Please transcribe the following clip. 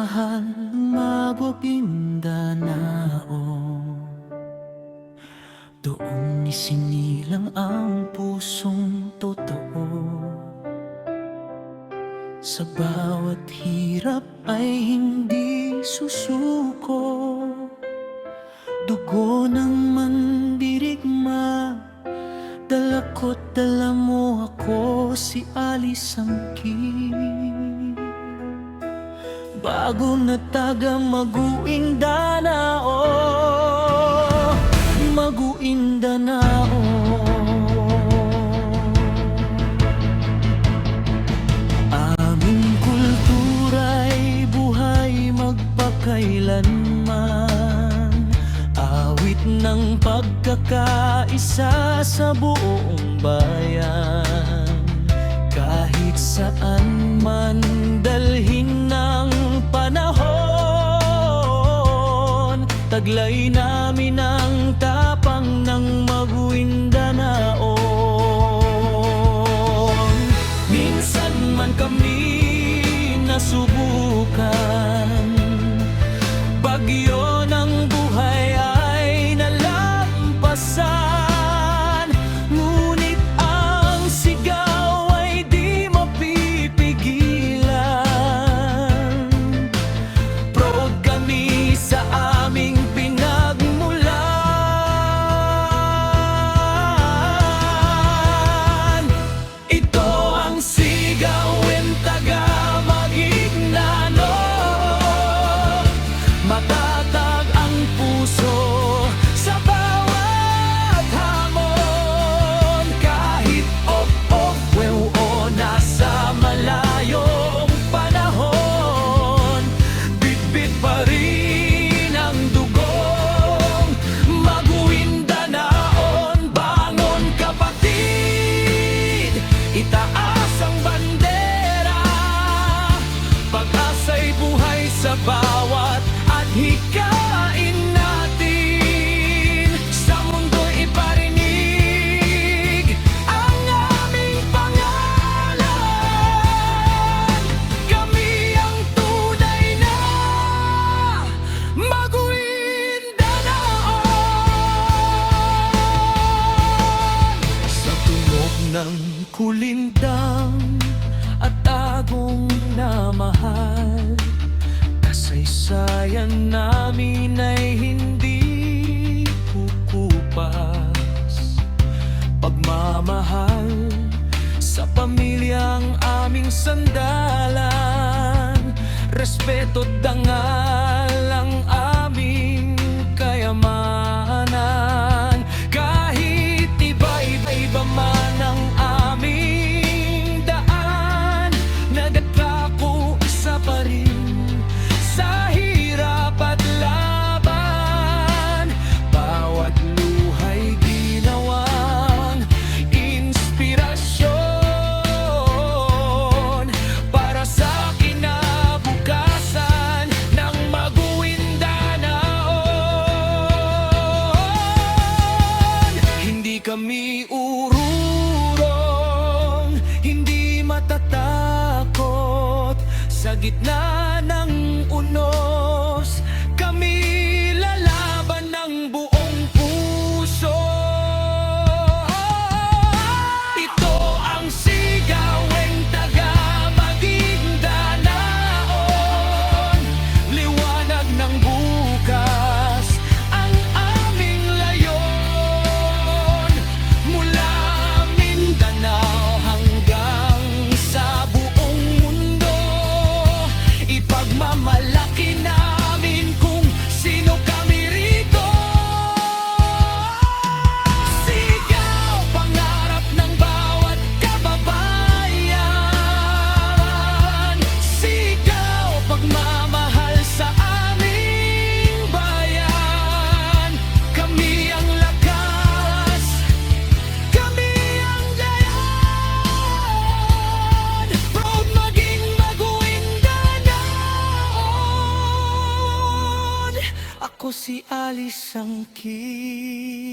mahal, Maguindanao. Doon isinilang ang pusong totoo. Sa bawat hirap ay hindi susuko. Dugo ng mandirigma, dala ko't dala mo ako, si Alice Angkin. Bago na taga Maguindanao, Maguindanao. Aming kultura'y buhay magpakailanman, awit ng pagkakaisa sa buong bayan. Kahit saan man dalhin ng panahon, taglay namin ang tapang ng Maguindanao. Minsan man kami nasubukan, bagyo ng buhay ay nalampasan, ngunit ang sigaw ay di mapipigilan. Proud kami sa aming pinagmulan. Ito ang sigawin taga Maguindanao. Matatag ang puso sa bawat hamon, kahit op-op, wew-o, nasa malayong panahon. Bit-bit pa rin ang dugong Maguindanaon. Bangon kapatid, itaas ang bandera, pag-asa'y buhay sa bawat hikain natin. Sa mundo'y iparinig ang aming pangalan. Kami ang tunay na Maguindanao. Sa tunog ng kulintang at tagong na mahal, kasaysayan namin ay hindi kukupas. Pagmamahal sa pamilyang aming sandalan, respeto't dangal ang aming kayamanan. Kahit iba-iba man ang aming daan, nagtatako isa pa rin sa hirap at laban. Bawat luha'y ginawang inspirasyon para sa kinabukasan ng Maguindanao. Hindi kami ururong, hindi matatakot. Sa gitna ng unos, kami lalaban ng buong puso. Ito ang sigawing taga Maguindanao. Liwanag ng bukas ang aming layon, mula Mindanao hanggang sa buong mundo. Ipagmamalaki namin kung sino kami rito. Sigaw, pangarap ng bawat kababayan. Sigaw, pagmamahal sa aming bayan. Kami ang lakas, kami ang gayon. Proud maging Maguindanao. Ako si Alice Angkin.